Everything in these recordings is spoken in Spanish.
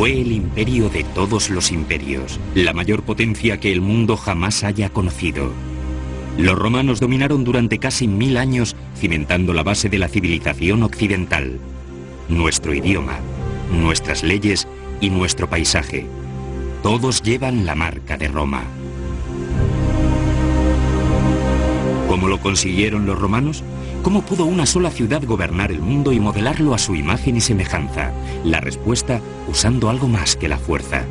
Fue el imperio de todos los imperios, la mayor potencia que el mundo jamás haya conocido. Los romanos dominaron durante casi 1000 años, cimentando la base de la civilización occidental. Nuestro idioma, nuestras leyes y nuestro paisaje. Todos llevan la marca de Roma. ¿Cómo lo consiguieron los romanos? ¿Cómo pudo una sola ciudad gobernar el mundo y modelarlo a su imagen y semejanza? La respuesta, usando algo más que la fuerza.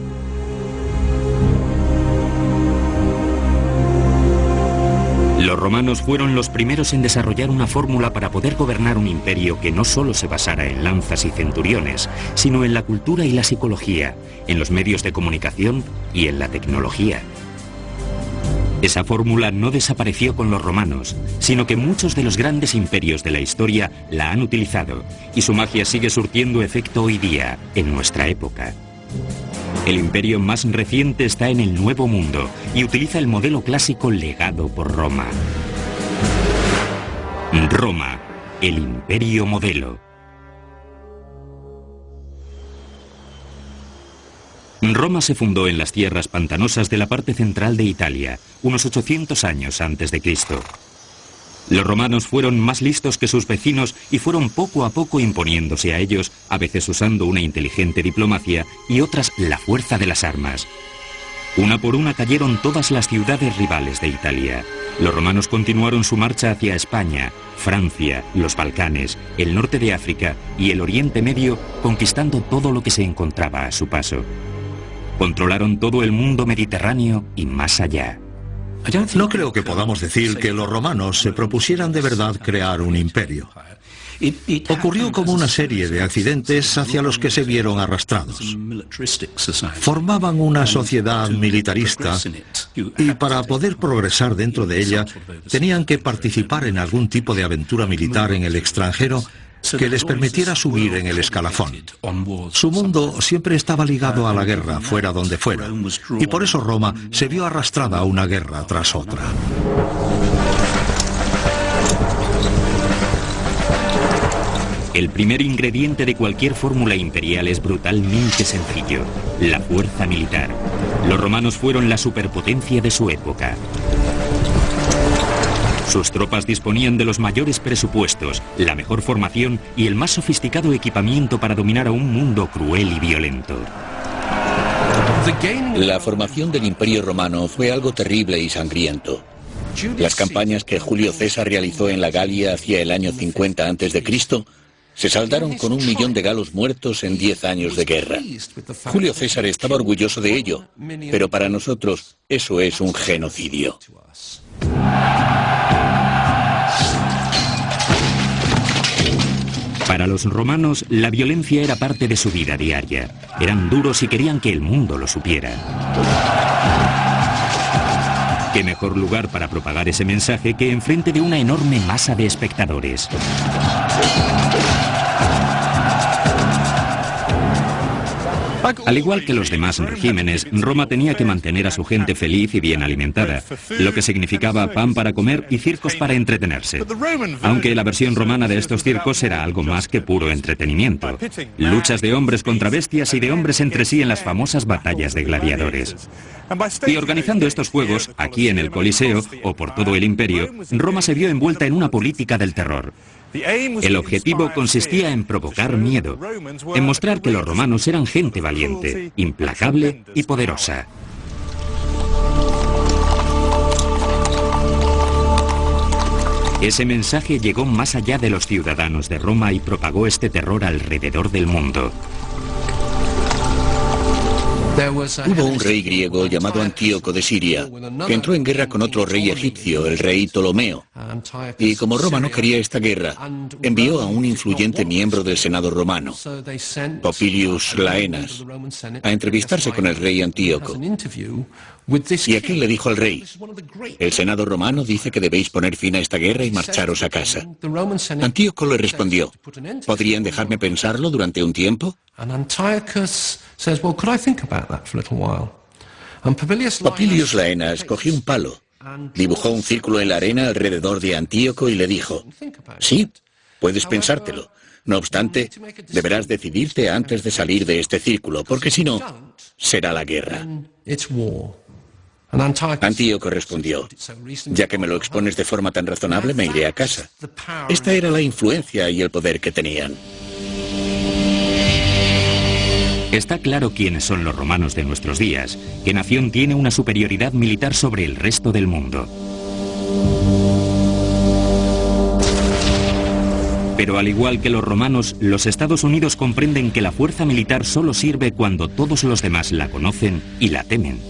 Los romanos fueron los primeros en desarrollar una fórmula para poder gobernar un imperio que no solo se basara en lanzas y centuriones, sino en la cultura y la psicología, en los medios de comunicación y en la tecnología. Esa fórmula no desapareció con los romanos, sino que muchos de los grandes imperios de la historia la han utilizado, y su magia sigue surtiendo efecto hoy día, en nuestra época. El imperio más reciente está en el Nuevo Mundo y utiliza el modelo clásico legado por Roma. Roma, el imperio modelo. Roma se fundó en las tierras pantanosas de la parte central de Italia, unos 800 años antes de Cristo. Los romanos fueron más listos que sus vecinos y fueron poco a poco imponiéndose a ellos, a veces usando una inteligente diplomacia y otras la fuerza de las armas. Una por una cayeron todas las ciudades rivales de Italia. Los romanos continuaron su marcha hacia España, Francia, los Balcanes, el norte de África y el Oriente Medio, conquistando todo lo que se encontraba a su paso. Controlaron todo el mundo mediterráneo y más allá. No creo que podamos decir que los romanos se propusieran de verdad crear un imperio. Ocurrió como una serie de accidentes hacia los que se vieron arrastrados. Formaban una sociedad militarista y para poder progresar dentro de ella tenían que participar en algún tipo de aventura militar en el extranjero que les permitiera subir en el escalafón. Su mundo siempre estaba ligado a la guerra, fuera donde fuera, y por eso Roma se vio arrastrada a una guerra tras otra. El primer ingrediente de cualquier fórmula imperial es brutalmente sencillo: la fuerza militar. Los romanos fueron la superpotencia de su época. Sus tropas disponían de los mayores presupuestos, la mejor formación y el más sofisticado equipamiento para dominar a un mundo cruel y violento. La formación del Imperio Romano fue algo terrible y sangriento. Las campañas que Julio César realizó en la Galia hacia el año 50 a.C. se saldaron con 1 millón de galos muertos en 10 años de guerra. Julio César estaba orgulloso de ello, pero para nosotros eso es un genocidio. Para los romanos, la violencia era parte de su vida diaria. Eran duros y querían que el mundo lo supiera. ¿Qué mejor lugar para propagar ese mensaje que enfrente de una enorme masa de espectadores? Al igual que los demás regímenes, Roma tenía que mantener a su gente feliz y bien alimentada, lo que significaba pan para comer y circos para entretenerse. Aunque la versión romana de estos circos era algo más que puro entretenimiento. Luchas de hombres contra bestias y de hombres entre sí en las famosas batallas de gladiadores. Y organizando estos juegos, aquí en el Coliseo o por todo el imperio, Roma se vio envuelta en una política del terror. El objetivo consistía en provocar miedo, en mostrar que los romanos eran gente valiente, implacable y poderosa. Ese mensaje llegó más allá de los ciudadanos de Roma y propagó este terror alrededor del mundo. Hubo un rey griego llamado Antíoco de Siria, que entró en guerra con otro rey egipcio, el rey Ptolomeo. Y como Roma no quería esta guerra, envió a un influyente miembro del Senado romano, Popilius Laenas, a entrevistarse con el rey Antíoco. Y aquel le dijo al rey: el Senado romano dice que debéis poner fin a esta guerra y marcharos a casa. Antíoco le respondió: ¿podrían dejarme pensarlo durante un tiempo? Popilius Laenas cogió un palo, dibujó un círculo en la arena alrededor de Antíoco y le dijo: sí, Puedes pensártelo. No obstante, deberás decidirte antes de salir de este círculo, porque si no, será la guerra. Antíoco respondió: ya que me lo expones de forma tan razonable, me iré a casa. Esta era la influencia y el poder que tenían. Está claro quiénes son los romanos de nuestros días, qué nación tiene una superioridad militar sobre el resto del mundo. Pero al igual que los romanos, los Estados Unidos comprenden que la fuerza militar solo sirve cuando todos los demás la conocen y la temen.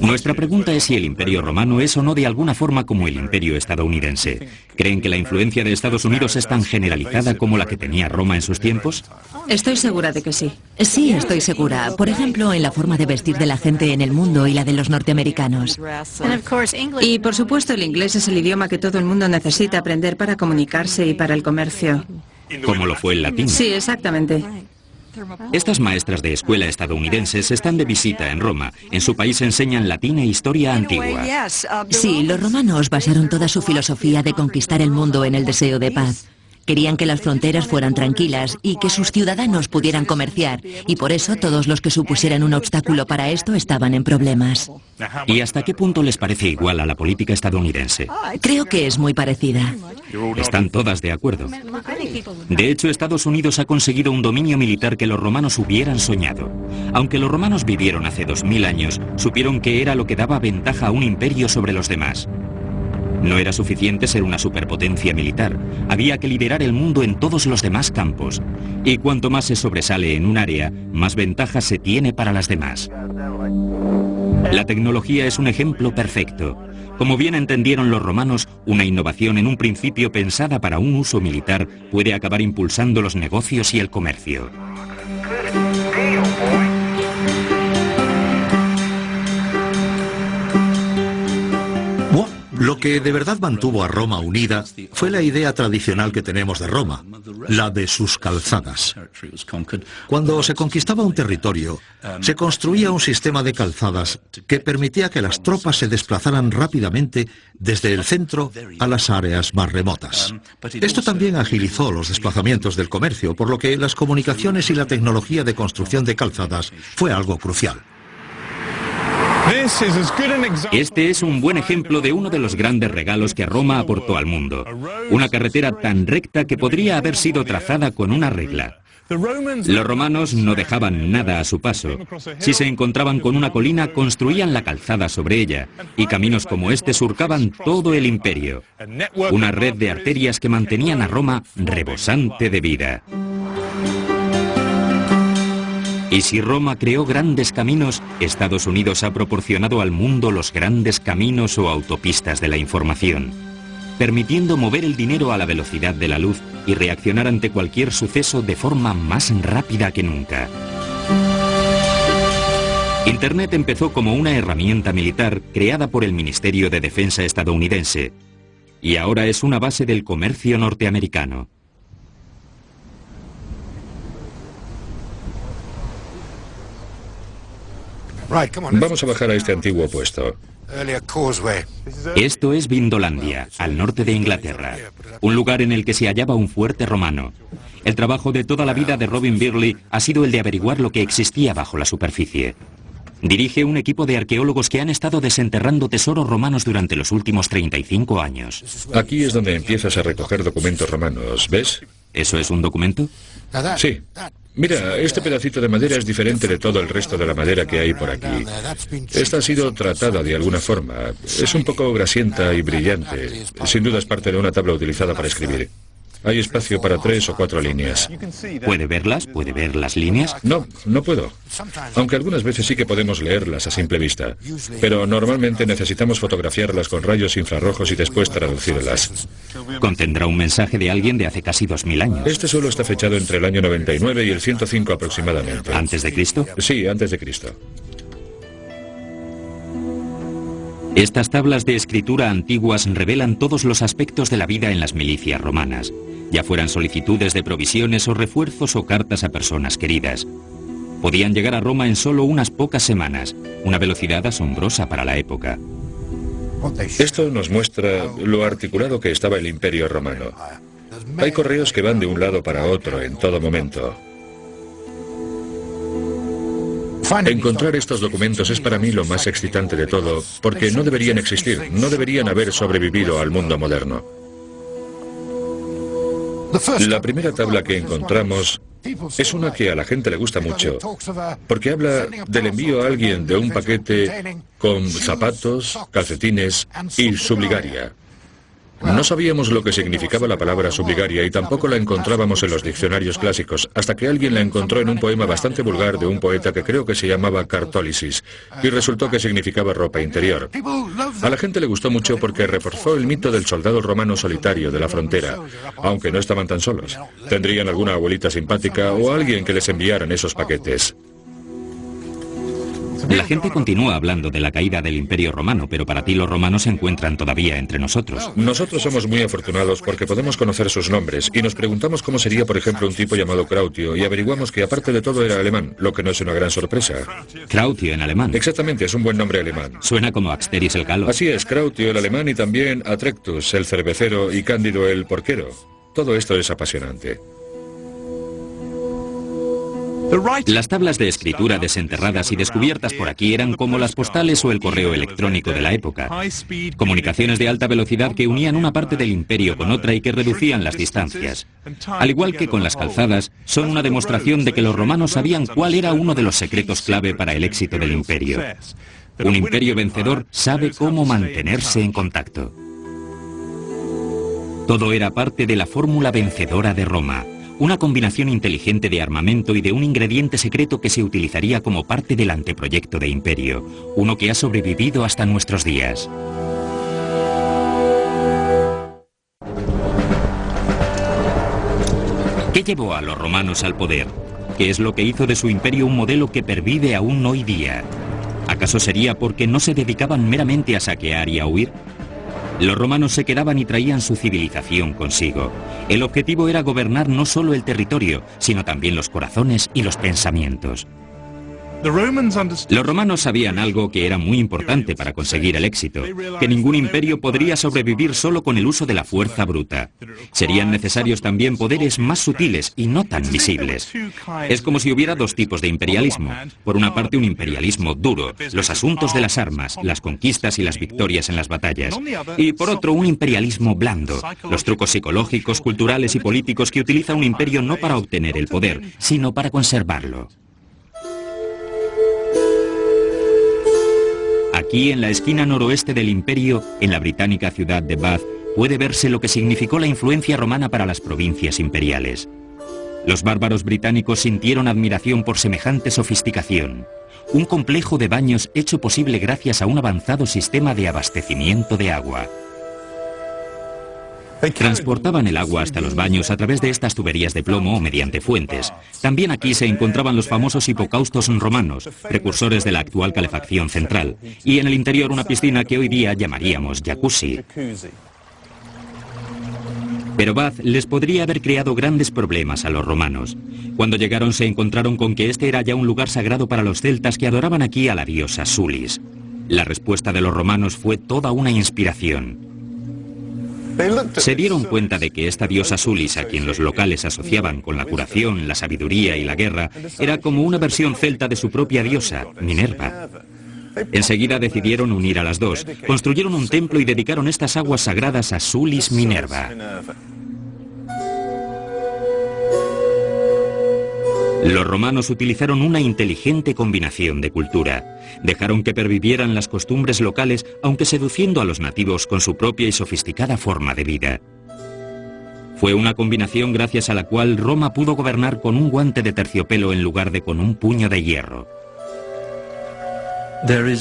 Nuestra pregunta es si el Imperio Romano es o no de alguna forma como el Imperio estadounidense. ¿Creen que la influencia de Estados Unidos es tan generalizada como la que tenía Roma en sus tiempos? Estoy segura de que sí. Sí, estoy segura. Por ejemplo, en la forma de vestir de la gente en el mundo y la de los norteamericanos. Y por supuesto el inglés es el idioma que todo el mundo necesita aprender para comunicarse y para el comercio. Como lo fue el latín. Sí, exactamente. Estas maestras de escuela estadounidenses están de visita en Roma. En su país enseñan latín e historia antigua. Sí, los romanos basaron toda su filosofía de conquistar el mundo en el deseo de paz. Querían que las fronteras fueran tranquilas y que sus ciudadanos pudieran comerciar, y por eso todos los que supusieran un obstáculo para esto estaban en problemas. ¿Y hasta qué punto les parece igual a la política estadounidense? Creo que es muy parecida. Están todas de acuerdo. De hecho, Estados Unidos ha conseguido un dominio militar que los romanos hubieran soñado. Aunque los romanos vivieron hace 2000 años, supieron que era lo que daba ventaja a un imperio sobre los demás. No era suficiente ser una superpotencia militar, había que liderar el mundo en todos los demás campos. Y cuanto más se sobresale en un área, más ventaja se tiene para las demás. La tecnología es un ejemplo perfecto. Como bien entendieron los romanos, una innovación en un principio pensada para un uso militar puede acabar impulsando los negocios y el comercio. Lo que de verdad mantuvo a Roma unida fue la idea tradicional que tenemos de Roma, la de sus calzadas. Cuando se conquistaba un territorio, se construía un sistema de calzadas que permitía que las tropas se desplazaran rápidamente desde el centro a las áreas más remotas. Esto también agilizó los desplazamientos del comercio, por lo que las comunicaciones y la tecnología de construcción de calzadas fue algo crucial. Este es un buen ejemplo de uno de los grandes regalos que Roma aportó al mundo. Una carretera tan recta que podría haber sido trazada con una regla. Los romanos no dejaban nada a su paso. Si se encontraban con una colina, construían la calzada sobre ella, y caminos como este surcaban todo el imperio. Una red de arterias que mantenían a Roma rebosante de vida. Y si Roma creó grandes caminos, Estados Unidos ha proporcionado al mundo los grandes caminos o autopistas de la información, permitiendo mover el dinero a la velocidad de la luz y reaccionar ante cualquier suceso de forma más rápida que nunca. Internet empezó como una herramienta militar creada por el Ministerio de Defensa estadounidense, y ahora es una base del comercio norteamericano. Vamos a bajar a este antiguo puesto. Esto es Vindolandia, al norte de Inglaterra, un lugar en el que se hallaba un fuerte romano. El trabajo de toda la vida de Robin Birley ha sido el de averiguar lo que existía bajo la superficie. Dirige un equipo de arqueólogos que han estado desenterrando tesoros romanos durante los últimos 35 años. Aquí es donde empiezas a recoger documentos romanos, ¿ves? ¿Eso es un documento? Sí. Mira, este pedacito de madera es diferente de todo el resto de la madera que hay por aquí. Esta ha sido tratada de alguna forma. Es un poco grasienta y brillante. Sin duda es parte de una tabla utilizada para escribir. Hay espacio para 3 o 4 líneas. ¿Puede verlas? ¿Puede ver las líneas? No, no puedo. Aunque algunas veces sí que podemos leerlas a simple vista. Pero normalmente necesitamos fotografiarlas con rayos infrarrojos y después traducirlas. Contendrá un mensaje de alguien de hace casi 2000 años. Este suelo está fechado entre el año 99 y el 105 aproximadamente. ¿Antes de Cristo? Sí, antes de Cristo. Estas tablas de escritura antiguas revelan todos los aspectos de la vida en las milicias romanas, ya fueran solicitudes de provisiones o refuerzos o cartas a personas queridas. Podían llegar a Roma en solo unas pocas semanas, una velocidad asombrosa para la época. Esto nos muestra lo articulado que estaba el Imperio Romano. Hay correos que van de un lado para otro en todo momento. Encontrar estos documentos es para mí lo más excitante de todo, porque no deberían existir, no deberían haber sobrevivido al mundo moderno. La primera tabla que encontramos es una que a la gente le gusta mucho, porque habla del envío a alguien de un paquete con zapatos, calcetines y subligaria. No sabíamos lo que significaba la palabra subligaria y tampoco la encontrábamos en los diccionarios clásicos, hasta que alguien la encontró en un poema bastante vulgar de un poeta que creo que se llamaba Cartólisis, y resultó que significaba ropa interior. A la gente le gustó mucho porque reforzó el mito del soldado romano solitario de la frontera, aunque no estaban tan solos. Tendrían alguna abuelita simpática o alguien que les enviaran esos paquetes. La gente continúa hablando de la caída del Imperio Romano, pero para ti los romanos se encuentran todavía entre nosotros. Nosotros somos muy afortunados porque podemos conocer sus nombres y nos preguntamos cómo sería, por ejemplo, un tipo llamado Crautio y averiguamos que aparte de todo era alemán, lo que no es una gran sorpresa. Crautio en alemán. Exactamente, es un buen nombre alemán. Suena como Axteris el Galo. Así es, Crautio el alemán y también Atrectus el cervecero y Cándido el porquero. Todo esto es apasionante. Las tablas de escritura desenterradas y descubiertas por aquí eran como las postales o el correo electrónico de la época. Comunicaciones de alta velocidad que unían una parte del imperio con otra y que reducían las distancias. Al igual que con las calzadas, son una demostración de que los romanos sabían cuál era uno de los secretos clave para el éxito del imperio. Un imperio vencedor sabe cómo mantenerse en contacto. Todo era parte de la fórmula vencedora de Roma. Una combinación inteligente de armamento y de un ingrediente secreto que se utilizaría como parte del anteproyecto de imperio, uno que ha sobrevivido hasta nuestros días. ¿Qué llevó a los romanos al poder? ¿Qué es lo que hizo de su imperio un modelo que pervive aún hoy día? ¿Acaso sería porque no se dedicaban meramente a saquear y a huir? Los romanos se quedaban y traían su civilización consigo. El objetivo era gobernar no solo el territorio, sino también los corazones y los pensamientos. Los romanos sabían algo que era muy importante para conseguir el éxito, que ningún imperio podría sobrevivir solo con el uso de la fuerza bruta. Serían necesarios también poderes más sutiles y no tan visibles. Es como si hubiera dos tipos de imperialismo. Por una parte, un imperialismo duro, los asuntos de las armas, las conquistas y las victorias en las batallas. Y por otro, un imperialismo blando, los trucos psicológicos, culturales y políticos que utiliza un imperio no para obtener el poder, sino para conservarlo. Aquí, en la esquina noroeste del imperio, en la británica ciudad de Bath, puede verse lo que significó la influencia romana para las provincias imperiales. Los bárbaros británicos sintieron admiración por semejante sofisticación. Un complejo de baños hecho posible gracias a un avanzado sistema de abastecimiento de agua. Transportaban el agua hasta los baños a través de estas tuberías de plomo o mediante fuentes. También aquí se encontraban los famosos hipocaustos romanos, precursores de la actual calefacción central, y en el interior una piscina que hoy día llamaríamos jacuzzi. Pero Bath les podría haber creado grandes problemas a los romanos. Cuando llegaron se encontraron con que este era ya un lugar sagrado para los celtas que adoraban aquí a la diosa Sulis. La respuesta de los romanos fue toda una inspiración. Se dieron cuenta de que esta diosa Sulis, a quien los locales asociaban con la curación, la sabiduría y la guerra, era como una versión celta de su propia diosa, Minerva. Enseguida decidieron unir a las dos, construyeron un templo y dedicaron estas aguas sagradas a Sulis Minerva. Los romanos utilizaron una inteligente combinación de cultura. Dejaron que pervivieran las costumbres locales, aunque seduciendo a los nativos con su propia y sofisticada forma de vida. Fue una combinación gracias a la cual Roma pudo gobernar con un guante de terciopelo en lugar de con un puño de hierro.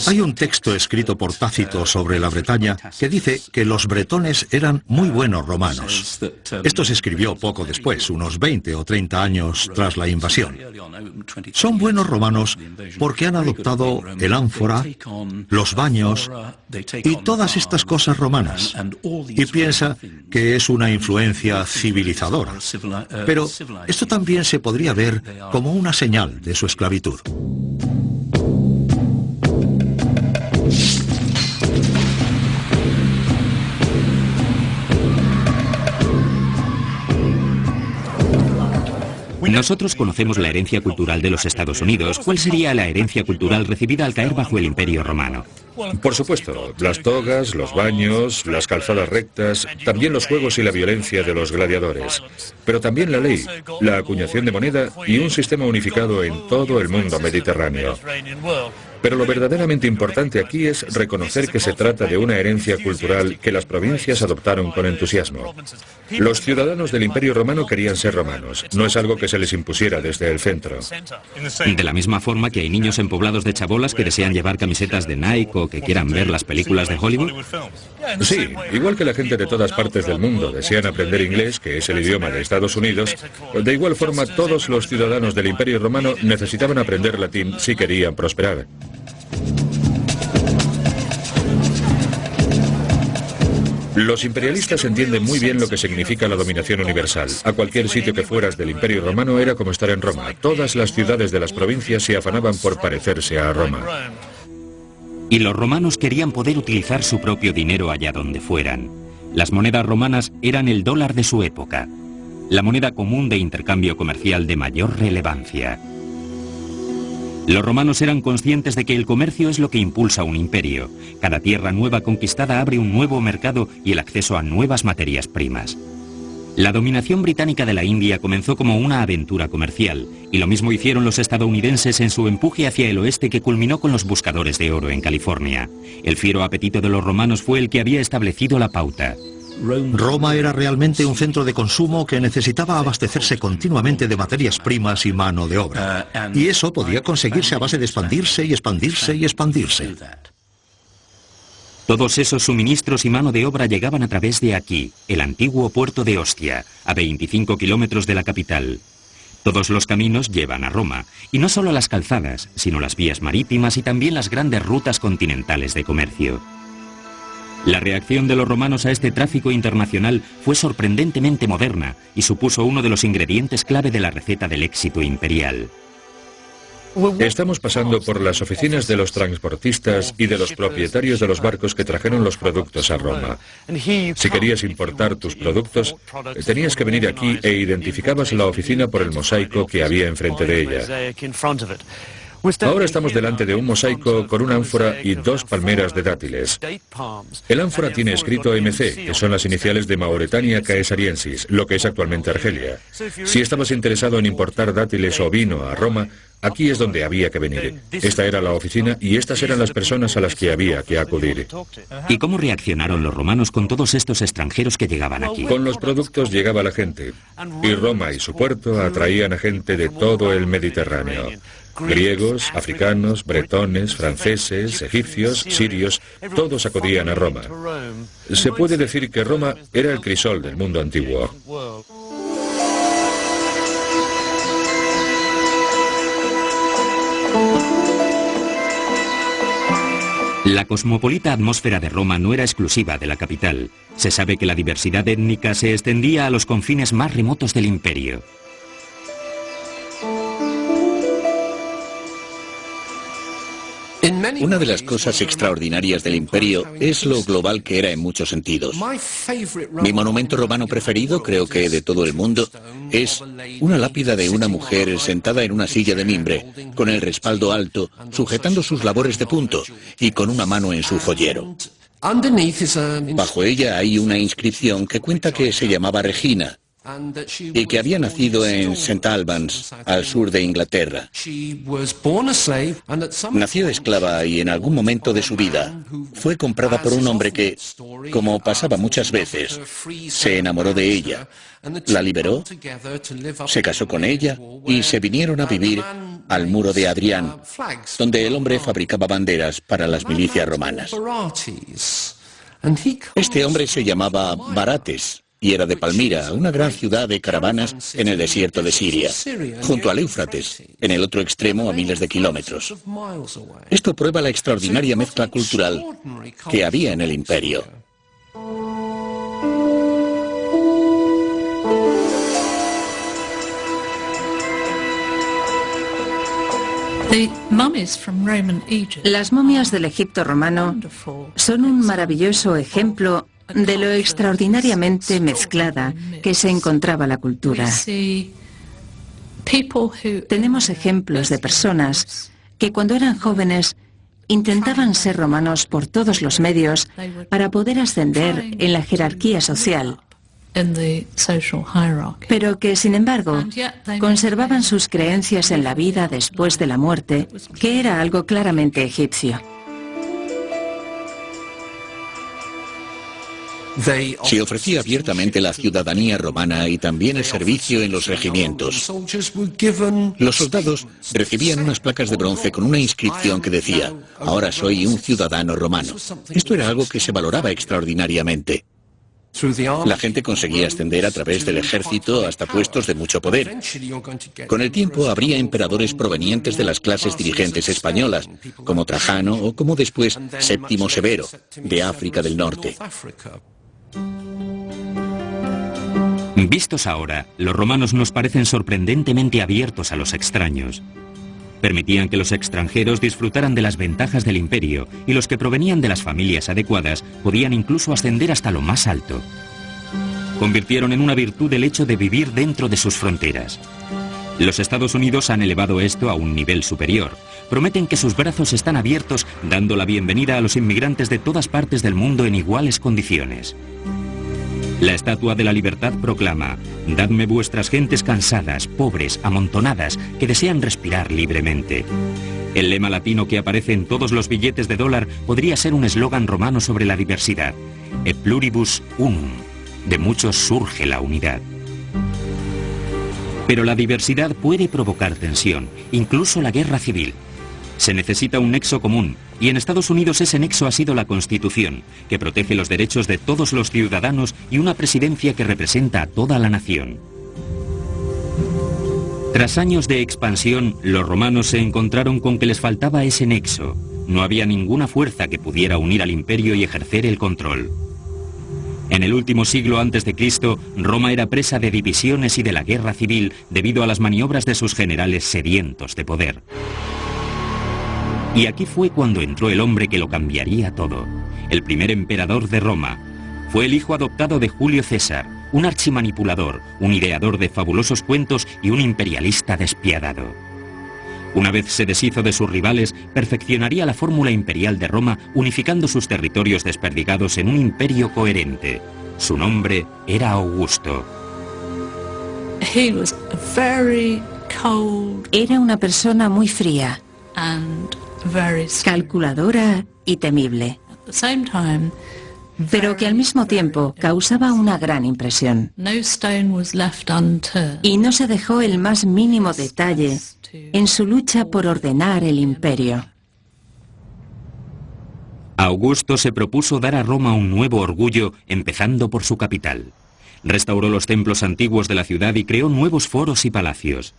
Hay un texto escrito por Tácito sobre la Bretaña que dice que los bretones eran muy buenos romanos. Esto se escribió poco después, unos 20 o 30 años tras la invasión. Son buenos romanos porque han adoptado el ánfora, los baños y todas estas cosas romanas. Y piensa que es una influencia civilizadora. Pero esto también se podría ver como una señal de su esclavitud. Nosotros conocemos la herencia cultural de los Estados Unidos. ¿Cuál sería la herencia cultural recibida al caer bajo el Imperio Romano? Por supuesto, las togas, los baños, las calzadas rectas, también los juegos y la violencia de los gladiadores. Pero también la ley, la acuñación de moneda y un sistema unificado en todo el mundo mediterráneo. Pero lo verdaderamente importante aquí es reconocer que se trata de una herencia cultural que las provincias adoptaron con entusiasmo. Los ciudadanos del Imperio Romano querían ser romanos, no es algo que se les impusiera desde el centro. De la misma forma que hay niños en poblados de chabolas que desean llevar camisetas de Nike o que quieran ver las películas de Hollywood. Sí, igual que la gente de todas partes del mundo desean aprender inglés, que es el idioma de Estados Unidos, de igual forma todos los ciudadanos del Imperio Romano necesitaban aprender latín si querían prosperar. Los imperialistas entienden muy bien lo que significa la dominación universal. A cualquier sitio que fueras del Imperio Romano era como estar en Roma. Todas las ciudades de las provincias se afanaban por parecerse a Roma. Y los romanos querían poder utilizar su propio dinero allá donde fueran. Las monedas romanas eran el dólar de su época, la moneda común de intercambio comercial de mayor relevancia. Los romanos eran conscientes de que el comercio es lo que impulsa un imperio. Cada tierra nueva conquistada abre un nuevo mercado y el acceso a nuevas materias primas. La dominación británica de la India comenzó como una aventura comercial, y lo mismo hicieron los estadounidenses en su empuje hacia el oeste que culminó con los buscadores de oro en California. El fiero apetito de los romanos fue el que había establecido la pauta. Roma era realmente un centro de consumo que necesitaba abastecerse continuamente de materias primas y mano de obra. Y eso podía conseguirse a base de expandirse y expandirse y expandirse. Todos esos suministros y mano de obra llegaban a través de aquí, el antiguo puerto de Ostia, a 25 kilómetros de la capital. Todos los caminos llevan a Roma, y no solo las calzadas, sino las vías marítimas y también las grandes rutas continentales de comercio. La reacción de los romanos a este tráfico internacional fue sorprendentemente moderna y supuso uno de los ingredientes clave de la receta del éxito imperial. Estamos pasando por las oficinas de los transportistas y de los propietarios de los barcos que trajeron los productos a Roma. Si querías importar tus productos, tenías que venir aquí e identificabas la oficina por el mosaico que había enfrente de ella. Ahora estamos delante de un mosaico con una ánfora y dos palmeras de dátiles. El ánfora tiene escrito MC, que son las iniciales de Mauretania Caesariensis, lo que es actualmente Argelia. Si estabas interesado en importar dátiles o vino a Roma, aquí es donde había que venir. Esta era la oficina y estas eran las personas a las que había que acudir. ¿Y cómo reaccionaron los romanos con todos estos extranjeros que llegaban aquí? Con los productos llegaba la gente, y Roma y su puerto atraían a gente de todo el Mediterráneo. Griegos, africanos, bretones, franceses, egipcios, sirios, todos acudían a Roma. Se puede decir que Roma era el crisol del mundo antiguo. La cosmopolita atmósfera de Roma no era exclusiva de la capital. Se sabe que la diversidad étnica se extendía a los confines más remotos del imperio. Una de las cosas extraordinarias del imperio es lo global que era en muchos sentidos. Mi monumento romano preferido, creo que de todo el mundo, es una lápida de una mujer sentada en una silla de mimbre, con el respaldo alto, sujetando sus labores de punto y con una mano en su joyero. Bajo ella hay una inscripción que cuenta que se llamaba Regina y que había nacido en St. Albans, al sur de Inglaterra. Nació esclava y en algún momento de su vida fue comprada por un hombre que, como pasaba muchas veces, se enamoró de ella, la liberó, se casó con ella y se vinieron a vivir al muro de Adrián, donde el hombre fabricaba banderas para las milicias romanas. Este hombre se llamaba Barates y era de Palmira, una gran ciudad de caravanas en el desierto de Siria, junto al Éufrates, en el otro extremo a miles de kilómetros. Esto prueba la extraordinaria mezcla cultural que había en el imperio. Las momias del Egipto romano son un maravilloso ejemplo de lo extraordinariamente mezclada que se encontraba la cultura. Tenemos ejemplos de personas que cuando eran jóvenes intentaban ser romanos por todos los medios para poder ascender en la jerarquía social, pero que, sin embargo, conservaban sus creencias en la vida después de la muerte, que era algo claramente egipcio. Se ofrecía abiertamente la ciudadanía romana y también el servicio en los regimientos. Los soldados recibían unas placas de bronce con una inscripción que decía: ahora soy un ciudadano romano. Esto era algo que se valoraba extraordinariamente. La gente conseguía ascender a través del ejército hasta puestos de mucho poder. Con el tiempo habría emperadores provenientes de las clases dirigentes españolas, como Trajano o como después Séptimo Severo, de África del Norte. Vistos ahora, los romanos nos parecen sorprendentemente abiertos a los extraños. Permitían que los extranjeros disfrutaran de las ventajas del imperio y los que provenían de las familias adecuadas podían incluso ascender hasta lo más alto. Convirtieron en una virtud el hecho de vivir dentro de sus fronteras. Los Estados Unidos han elevado esto a un nivel superior. Prometen que sus brazos están abiertos, dando la bienvenida a los inmigrantes de todas partes del mundo en iguales condiciones. La Estatua de la Libertad proclama: dadme vuestras gentes cansadas, pobres, amontonadas, que desean respirar libremente. El lema latino que aparece en todos los billetes de dólar podría ser un eslogan romano sobre la diversidad: E pluribus unum. De muchos surge la unidad. Pero la diversidad puede provocar tensión, incluso la guerra civil. Se necesita un nexo común, y en Estados Unidos ese nexo ha sido la Constitución, que protege los derechos de todos los ciudadanos y una presidencia que representa a toda la nación. Tras años de expansión, los romanos se encontraron con que les faltaba ese nexo. No había ninguna fuerza que pudiera unir al imperio y ejercer el control. En el último siglo antes de Cristo, Roma era presa de divisiones y de la guerra civil debido a las maniobras de sus generales sedientos de poder. Y aquí fue cuando entró el hombre que lo cambiaría todo, el primer emperador de Roma. Fue el hijo adoptado de Julio César, un archimanipulador, un ideador de fabulosos cuentos y un imperialista despiadado. Una vez se deshizo de sus rivales, perfeccionaría la fórmula imperial de Roma, unificando sus territorios desperdigados en un imperio coherente. Su nombre era Augusto. Era una persona muy fría, calculadora y temible, pero que al mismo tiempo causaba una gran impresión. Y no se dejó el más mínimo detalle en su lucha por ordenar el imperio. Augusto se propuso dar a Roma un nuevo orgullo, empezando por su capital. Restauró los templos antiguos de la ciudad y creó nuevos foros y palacios.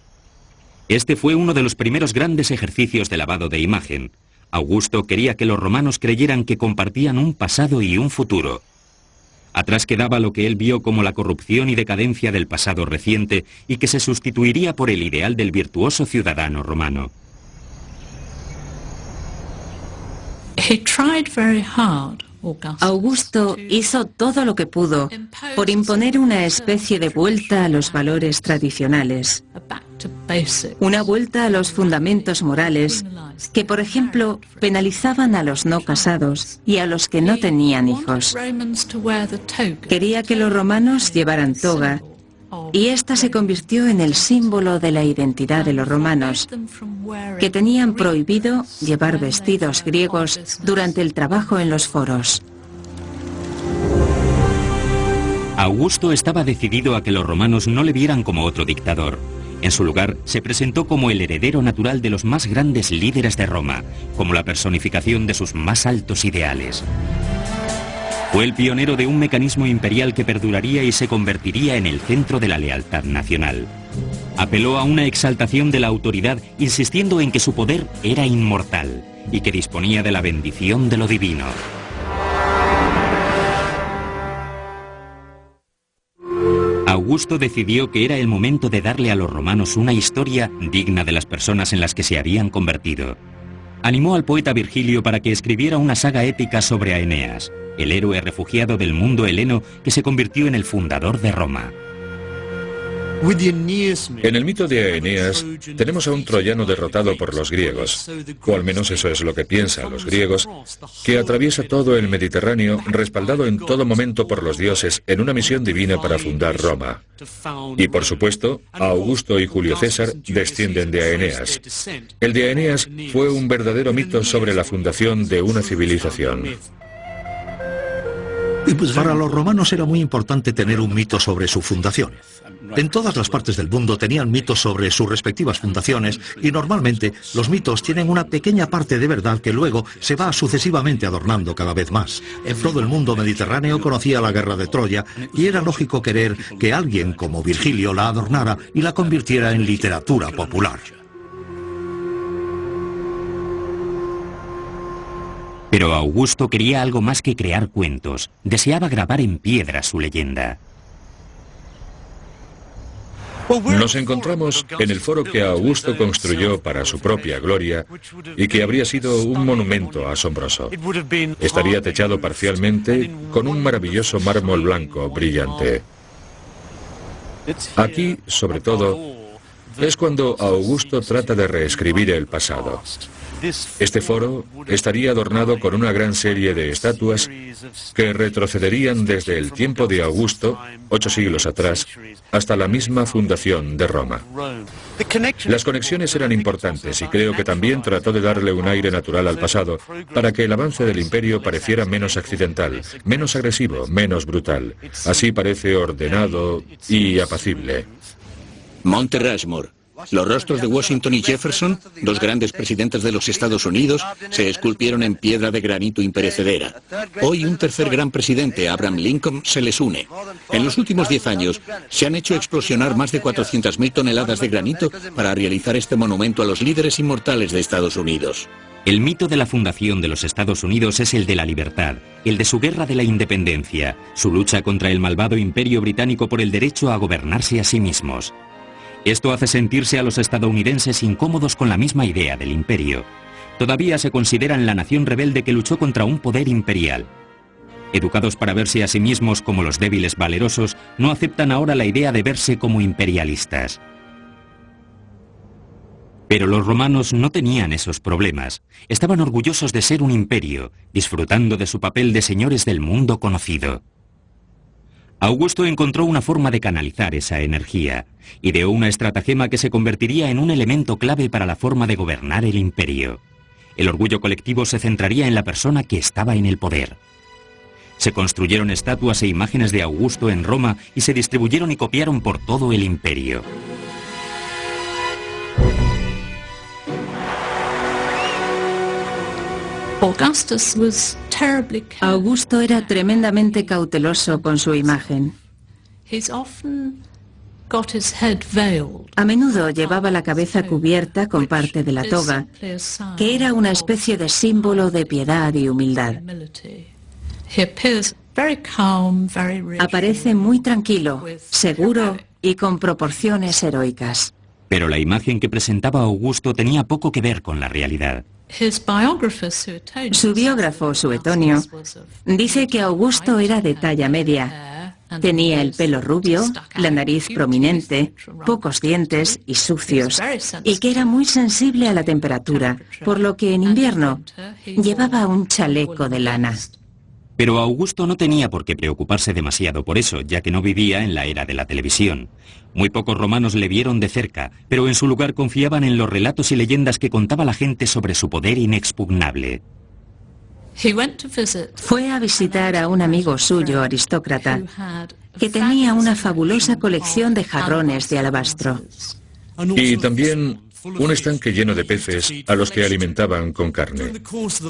Este fue uno de los primeros grandes ejercicios de lavado de imagen. Augusto quería que los romanos creyeran que compartían un pasado y un futuro. Atrás quedaba lo que él vio como la corrupción y decadencia del pasado reciente y que se sustituiría por el ideal del virtuoso ciudadano romano. Augusto hizo todo lo que pudo por imponer una especie de vuelta a los valores tradicionales. Una vuelta a los fundamentos morales que, por ejemplo, penalizaban a los no casados y a los que no tenían hijos. Quería que los romanos llevaran toga, y esta se convirtió en el símbolo de la identidad de los romanos, que tenían prohibido llevar vestidos griegos durante el trabajo en los foros. Augusto estaba decidido a que los romanos no le vieran como otro dictador. En su lugar, se presentó como el heredero natural de los más grandes líderes de Roma, como la personificación de sus más altos ideales. Fue el pionero de un mecanismo imperial que perduraría y se convertiría en el centro de la lealtad nacional. Apeló a una exaltación de la autoridad, insistiendo en que su poder era inmortal y que disponía de la bendición de lo divino. Augusto decidió que era el momento de darle a los romanos una historia digna de las personas en las que se habían convertido. Animó al poeta Virgilio para que escribiera una saga épica sobre Eneas, el héroe refugiado del mundo heleno que se convirtió en el fundador de Roma. En el mito de Eneas tenemos a un troyano derrotado por los griegos, o al menos eso es lo que piensan los griegos, que atraviesa todo el Mediterráneo respaldado en todo momento por los dioses en una misión divina para fundar Roma. Y por supuesto, Augusto y Julio César descienden de Eneas. El de Eneas fue un verdadero mito sobre la fundación de una civilización. Para los romanos era muy importante tener un mito sobre su fundación. En todas las partes del mundo tenían mitos sobre sus respectivas fundaciones y normalmente los mitos tienen una pequeña parte de verdad que luego se va sucesivamente adornando cada vez más. Todo el mundo mediterráneo conocía la guerra de Troya y era lógico querer que alguien como Virgilio la adornara y la convirtiera en literatura popular. Pero Augusto quería algo más que crear cuentos. Deseaba grabar en piedra su leyenda. Nos encontramos en el foro que Augusto construyó para su propia gloria y que habría sido un monumento asombroso. Estaría techado parcialmente con un maravilloso mármol blanco brillante. Aquí, sobre todo, es cuando Augusto trata de reescribir el pasado. Este foro estaría adornado con una gran serie de estatuas que retrocederían desde el tiempo de Augusto, 8 siglos atrás, hasta la misma fundación de Roma. Las conexiones eran importantes y creo que también trató de darle un aire natural al pasado para que el avance del imperio pareciera menos accidental, menos agresivo, menos brutal. Así parece ordenado y apacible. Monte Rushmore. Los rostros de Washington y Jefferson, dos grandes presidentes de los Estados Unidos, se esculpieron en piedra de granito imperecedera. Hoy un tercer gran presidente, Abraham Lincoln, se les une. En los últimos 10 años se han hecho explosionar más de 400.000 toneladas de granito para realizar este monumento a los líderes inmortales de Estados Unidos. El mito de la fundación de los Estados Unidos es el de la libertad, el de su guerra de la independencia, su lucha contra el malvado imperio británico por el derecho a gobernarse a sí mismos. Esto hace sentirse a los estadounidenses incómodos con la misma idea del imperio. Todavía se consideran la nación rebelde que luchó contra un poder imperial. Educados para verse a sí mismos como los débiles valerosos, no aceptan ahora la idea de verse como imperialistas. Pero los romanos no tenían esos problemas. Estaban orgullosos de ser un imperio, disfrutando de su papel de señores del mundo conocido. Augusto encontró una forma de canalizar esa energía. Ideó una estratagema que se convertiría en un elemento clave para la forma de gobernar el imperio. El orgullo colectivo se centraría en la persona que estaba en el poder. Se construyeron estatuas e imágenes de Augusto en Roma y se distribuyeron y copiaron por todo el imperio. Augusto era tremendamente cauteloso con su imagen. A menudo llevaba la cabeza cubierta con parte de la toga, que era una especie de símbolo de piedad y humildad. Aparece muy tranquilo, seguro y con proporciones heroicas. Pero la imagen que presentaba Augusto tenía poco que ver con la realidad. Su biógrafo, Suetonio, dice que Augusto era de talla media. Tenía el pelo rubio, la nariz prominente, pocos dientes y sucios, y que era muy sensible a la temperatura, por lo que en invierno llevaba un chaleco de lana. Pero Augusto no tenía por qué preocuparse demasiado por eso, ya que no vivía en la era de la televisión. Muy pocos romanos le vieron de cerca, pero en su lugar confiaban en los relatos y leyendas que contaba la gente sobre su poder inexpugnable. Fue a visitar a un amigo suyo, aristócrata, que tenía una fabulosa colección de jarrones de alabastro. Y también un estanque lleno de peces a los que alimentaban con carne.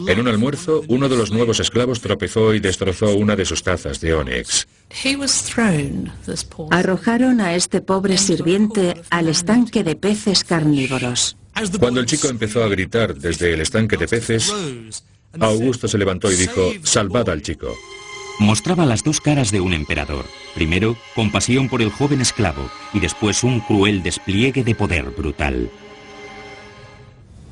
En un almuerzo, uno de los nuevos esclavos tropezó y destrozó una de sus tazas de ónix. Arrojaron a este pobre sirviente al estanque de peces carnívoros. Cuando el chico empezó a gritar desde el estanque de peces, Augusto se levantó y dijo: «Salvad al chico». Mostraba las dos caras de un emperador. Primero, compasión por el joven esclavo, y después un cruel despliegue de poder brutal.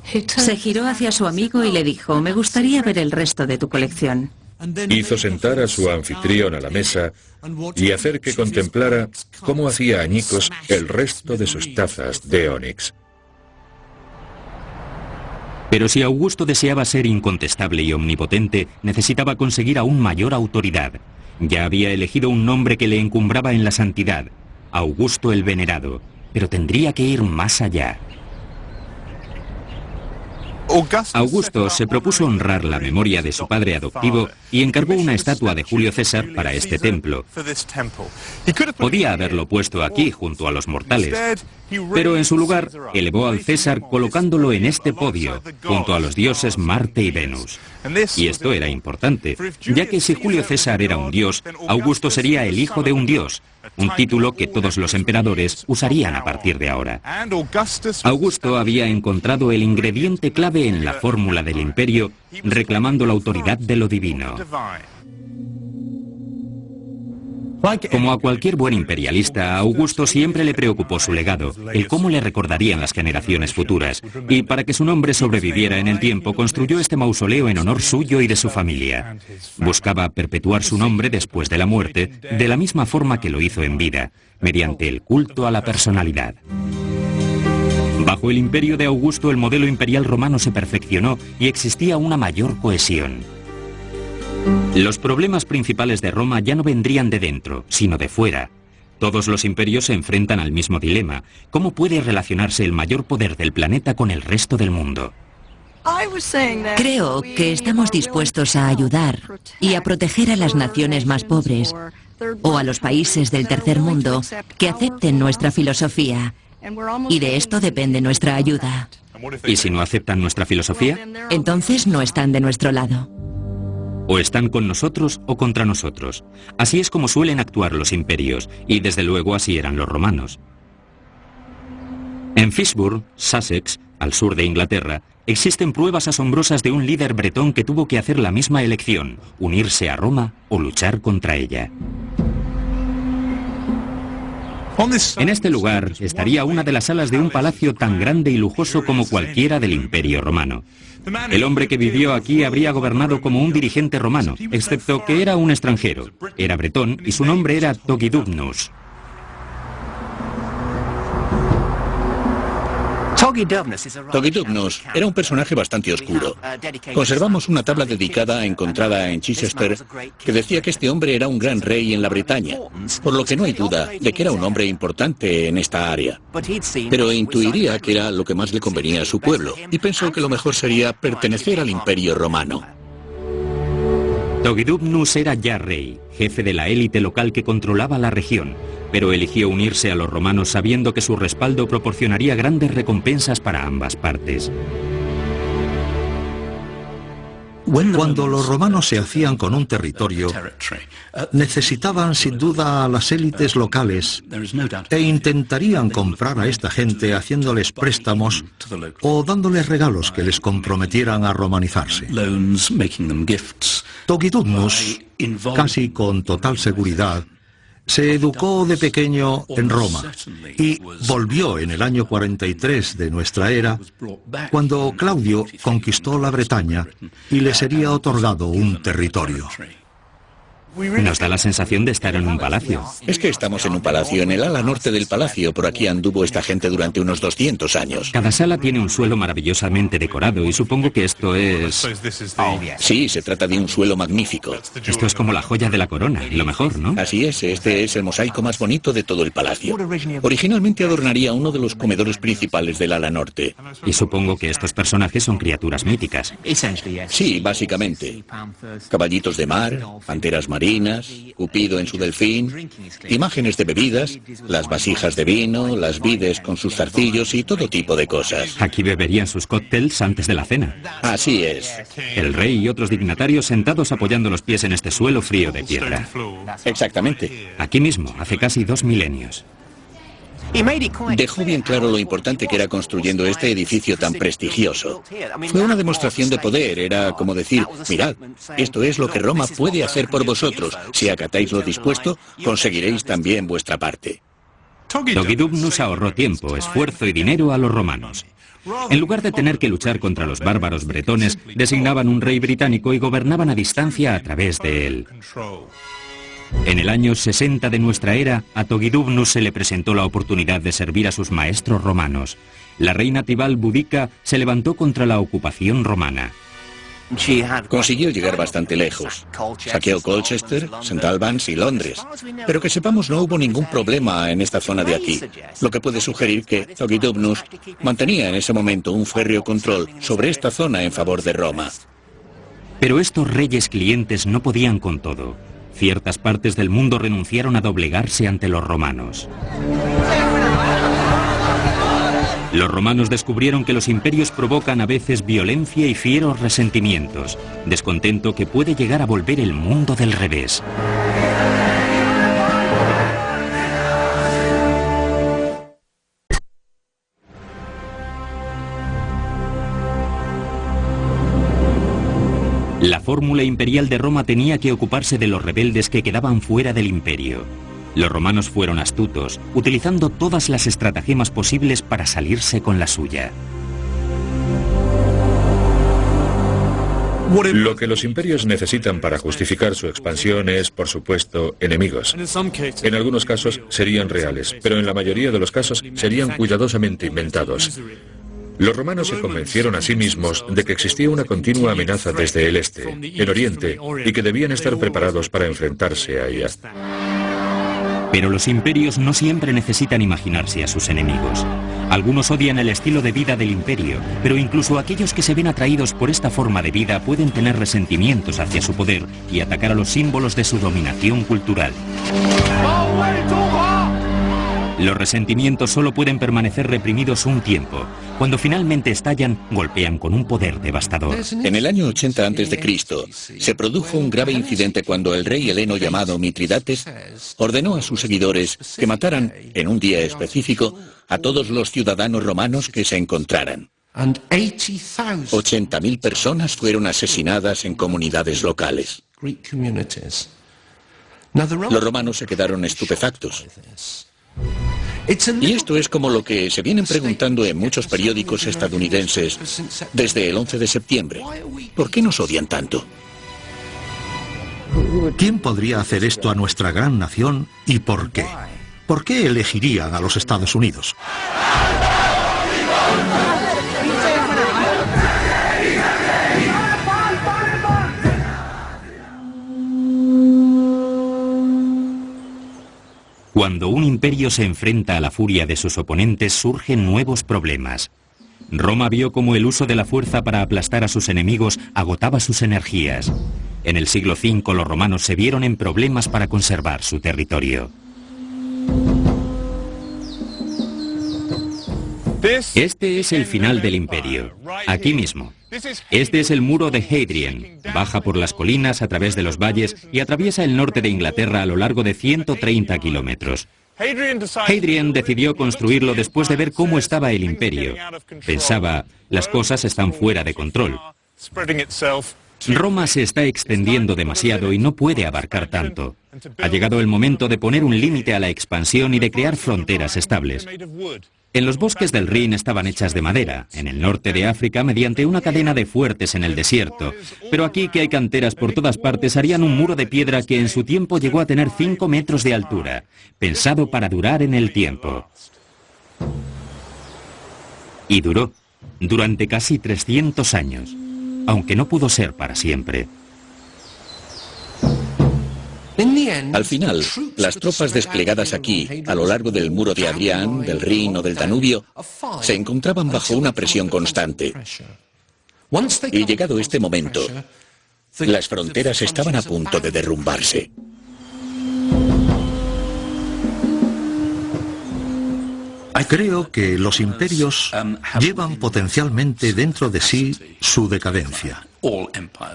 Se giró hacia su amigo y le dijo: «Me gustaría ver el resto de tu colección». hizo sentar a su anfitrión a la mesa y hacer que contemplara cómo hacía añicos el resto de sus tazas de ónix. Pero si Augusto deseaba ser incontestable y omnipotente, necesitaba conseguir aún mayor autoridad. Ya había elegido un nombre que le encumbraba en la santidad, Augusto el Venerado, pero tendría que ir más allá. Augusto se propuso honrar la memoria de su padre adoptivo y encargó una estatua de Julio César para este templo. Podía haberlo puesto aquí, junto a los mortales, pero en su lugar elevó al César colocándolo en este podio, junto a los dioses Marte y Venus. Y esto era importante, ya que si Julio César era un dios, Augusto sería el hijo de un dios, un título que todos los emperadores usarían a partir de ahora. Augusto había encontrado el ingrediente clave en la fórmula del imperio, reclamando la autoridad de lo divino. Como a cualquier buen imperialista, a Augusto siempre le preocupó su legado, el cómo le recordarían las generaciones futuras, y para que su nombre sobreviviera en el tiempo, construyó este mausoleo en honor suyo y de su familia. Buscaba perpetuar su nombre después de la muerte, de la misma forma que lo hizo en vida, mediante el culto a la personalidad. Bajo el imperio de Augusto, el modelo imperial romano se perfeccionó y existía una mayor cohesión. Los problemas principales de Roma ya no vendrían de dentro, sino de fuera. Todos los imperios se enfrentan al mismo dilema: ¿cómo puede relacionarse el mayor poder del planeta con el resto del mundo? Creo que estamos dispuestos a ayudar y a proteger a las naciones más pobres o a los países del tercer mundo que acepten nuestra filosofía. Y de esto depende nuestra ayuda. ¿Y si no aceptan nuestra filosofía? Entonces no están de nuestro lado. O están con nosotros o contra nosotros. Así es como suelen actuar los imperios, y desde luego así eran los romanos. En Fishburne, Sussex, al sur de Inglaterra, existen pruebas asombrosas de un líder bretón que tuvo que hacer la misma elección: unirse a Roma o luchar contra ella. En este lugar estaría una de las salas de un palacio tan grande y lujoso como cualquiera del Imperio Romano. El hombre que vivió aquí habría gobernado como un dirigente romano, excepto que era un extranjero. Era bretón y su nombre era Togidubnus. Togidubnus era un personaje bastante oscuro. Conservamos una tabla dedicada encontrada en Chichester que decía que este hombre era un gran rey en la Bretaña, por lo que no hay duda de que era un hombre importante en esta área. Pero intuiría que era lo que más le convenía a su pueblo, y pensó que lo mejor sería pertenecer al Imperio Romano. Togidubnus era ya rey, jefe de la élite local que controlaba la región, pero eligió unirse a los romanos sabiendo que su respaldo proporcionaría grandes recompensas para ambas partes. Cuando los romanos se hacían con un territorio, necesitaban sin duda a las élites locales e intentarían comprar a esta gente haciéndoles préstamos o dándoles regalos que les comprometieran a romanizarse. Togidubnus, casi con total seguridad, se educó de pequeño en Roma y volvió en el año 43 de nuestra era, cuando Claudio conquistó la Bretaña y le sería otorgado un territorio. Nos da la sensación de estar en un palacio. Es que estamos en un palacio, en el ala norte del palacio. Por aquí anduvo esta gente durante unos 200 años. Cada sala tiene un suelo maravillosamente decorado y supongo que esto es... Sí, se trata de un suelo magnífico. Esto es como la joya de la corona, lo mejor, ¿no? Así es, este es el mosaico más bonito de todo el palacio. Originalmente adornaría uno de los comedores principales del ala norte. Y supongo que estos personajes son criaturas míticas. Sí, básicamente. Caballitos de mar, panteras marinas, Cupido en su delfín, imágenes de bebidas, las vasijas de vino, las vides con sus zarcillos y todo tipo de cosas. Aquí beberían sus cócteles antes de la cena. Así es. El rey y otros dignatarios sentados apoyando los pies en este suelo frío de piedra. Exactamente. Aquí mismo, hace casi 2 milenios. Dejó bien claro lo importante que era construyendo este edificio tan prestigioso. Fue una demostración de poder, era como decir: mirad, esto es lo que Roma puede hacer por vosotros. Si acatáis lo dispuesto, conseguiréis también vuestra parte. Togidubnus ahorró tiempo, esfuerzo y dinero a los romanos. En lugar de tener que luchar contra los bárbaros bretones, designaban un rey británico y gobernaban a distancia a través de él. En el año 60 de nuestra era, a Togidubnus se le presentó la oportunidad de servir a sus maestros romanos. La reina Tibal Boudica se levantó contra la ocupación romana. Consiguió llegar bastante lejos. Saqueó Colchester, St. Albans y Londres. Pero que sepamos, no hubo ningún problema en esta zona de aquí. Lo que puede sugerir que Togidubnus mantenía en ese momento un férreo control sobre esta zona en favor de Roma. Pero estos reyes clientes no podían con todo. Ciertas partes del mundo renunciaron a doblegarse ante los romanos. Los romanos descubrieron que los imperios provocan a veces violencia y fieros resentimientos, descontento que puede llegar a volver el mundo del revés. La fórmula imperial de Roma tenía que ocuparse de los rebeldes que quedaban fuera del imperio. Los romanos fueron astutos, utilizando todas las estratagemas posibles para salirse con la suya. Lo que los imperios necesitan para justificar su expansión es, por supuesto, enemigos. En algunos casos serían reales, pero en la mayoría de los casos serían cuidadosamente inventados. Los romanos se convencieron a sí mismos de que existía una continua amenaza desde el este, en Oriente, y que debían estar preparados para enfrentarse a ella. Pero los imperios no siempre necesitan imaginarse a sus enemigos. Algunos odian el estilo de vida del imperio, pero incluso aquellos que se ven atraídos por esta forma de vida pueden tener resentimientos hacia su poder y atacar a los símbolos de su dominación cultural. Los resentimientos solo pueden permanecer reprimidos un tiempo. Cuando finalmente estallan, golpean con un poder devastador. En el año 80 a.C. se produjo un grave incidente cuando el rey heleno llamado Mitridates ordenó a sus seguidores que mataran, en un día específico, a todos los ciudadanos romanos que se encontraran. 80.000 personas fueron asesinadas en comunidades locales. Los romanos se quedaron estupefactos. Y esto es como lo que se vienen preguntando en muchos periódicos estadounidenses desde el 11 de septiembre. ¿Por qué nos odian tanto? ¿Quién podría hacer esto a nuestra gran nación y por qué? ¿Por qué elegirían a los Estados Unidos? Cuando un imperio se enfrenta a la furia de sus oponentes, surgen nuevos problemas. Roma vio cómo el uso de la fuerza para aplastar a sus enemigos agotaba sus energías. En el siglo V los romanos se vieron en problemas para conservar su territorio. Este es el final del imperio, aquí mismo. Este es el muro de Hadrian. Baja por las colinas a través de los valles y atraviesa el norte de Inglaterra a lo largo de 130 kilómetros. Hadrian decidió construirlo después de ver cómo estaba el imperio. Pensaba, las cosas están fuera de control. Roma se está extendiendo demasiado y no puede abarcar tanto. Ha llegado el momento de poner un límite a la expansión y de crear fronteras estables. En los bosques del Rin estaban hechas de madera, en el norte de África mediante una cadena de fuertes en el desierto. Pero aquí, que hay canteras por todas partes, harían un muro de piedra que en su tiempo llegó a tener 5 metros de altura, pensado para durar en el tiempo. Y duró, durante casi 300 años, aunque no pudo ser para siempre. Al final, las tropas desplegadas aquí, a lo largo del muro de Adrián, del Rin o del Danubio, se encontraban bajo una presión constante. Y llegado este momento, las fronteras estaban a punto de derrumbarse. Creo que los imperios llevan potencialmente dentro de sí su decadencia.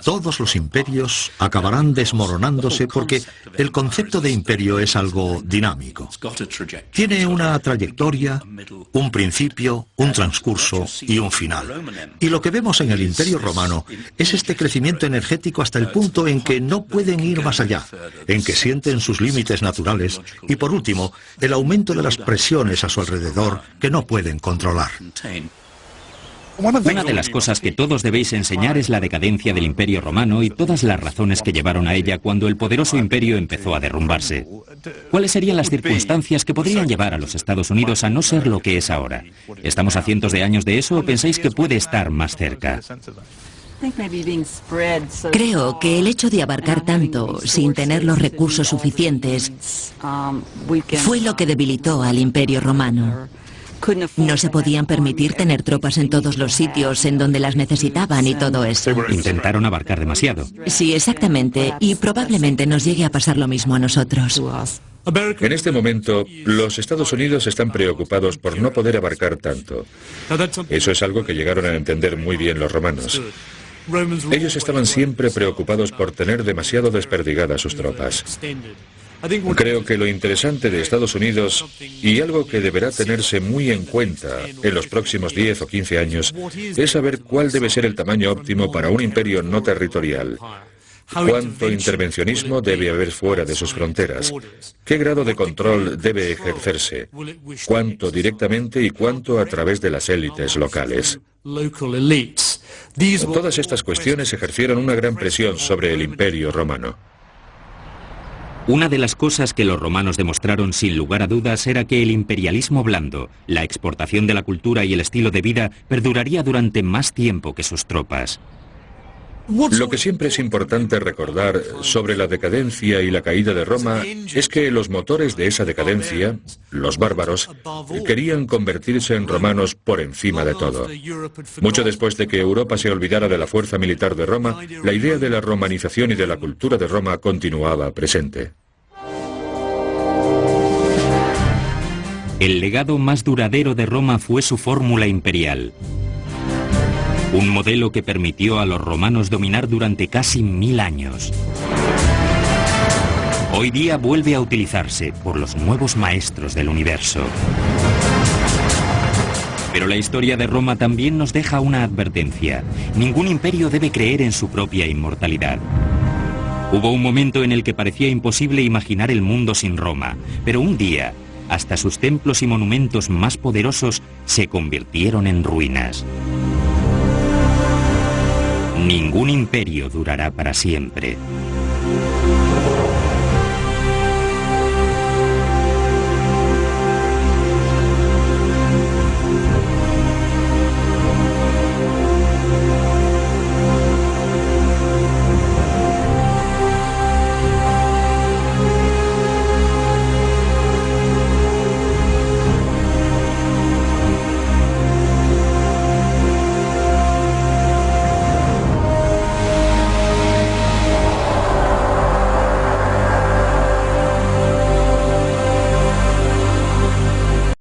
Todos los imperios acabarán desmoronándose porque el concepto de imperio es algo dinámico. Tiene una trayectoria, un principio, un transcurso y un final. Y lo que vemos en el Imperio Romano es este crecimiento energético hasta el punto en que no pueden ir más allá, en que sienten sus límites naturales y, por último, el aumento de las presiones a su alrededor que no pueden controlar. Una de las cosas que todos debéis enseñar es la decadencia del Imperio Romano y todas las razones que llevaron a ella cuando el poderoso imperio empezó a derrumbarse. ¿Cuáles serían las circunstancias que podrían llevar a los Estados Unidos a no ser lo que es ahora? ¿Estamos a cientos de años de eso o pensáis que puede estar más cerca? Creo que el hecho de abarcar tanto sin tener los recursos suficientes fue lo que debilitó al Imperio Romano. No se podían permitir tener tropas en todos los sitios en donde las necesitaban y todo eso. Intentaron abarcar demasiado. Sí, exactamente, y probablemente nos llegue a pasar lo mismo a nosotros. En este momento, los Estados Unidos están preocupados por no poder abarcar tanto. Eso es algo que llegaron a entender muy bien los romanos. Ellos estaban siempre preocupados por tener demasiado desperdigadas sus tropas. Creo que lo interesante de Estados Unidos, y algo que deberá tenerse muy en cuenta en los próximos 10 o 15 años, es saber cuál debe ser el tamaño óptimo para un imperio no territorial. ¿Cuánto intervencionismo debe haber fuera de sus fronteras? ¿Qué grado de control debe ejercerse? ¿Cuánto directamente y cuánto a través de las élites locales? Todas estas cuestiones ejercieron una gran presión sobre el Imperio Romano. Una de las cosas que los romanos demostraron sin lugar a dudas era que el imperialismo blando, la exportación de la cultura y el estilo de vida perduraría durante más tiempo que sus tropas. Lo que siempre es importante recordar sobre la decadencia y la caída de Roma es que los motores de esa decadencia, los bárbaros, querían convertirse en romanos por encima de todo. Mucho después de que Europa se olvidara de la fuerza militar de Roma, la idea de la romanización y de la cultura de Roma continuaba presente. El legado más duradero de Roma fue su fórmula imperial. Un modelo que permitió a los romanos dominar durante casi 1000 años. Hoy día vuelve a utilizarse por los nuevos maestros del universo. Pero la historia de Roma también nos deja una advertencia. Ningún imperio debe creer en su propia inmortalidad. Hubo un momento en el que parecía imposible imaginar el mundo sin Roma, pero un día, hasta sus templos y monumentos más poderosos se convirtieron en ruinas. Ningún imperio durará para siempre.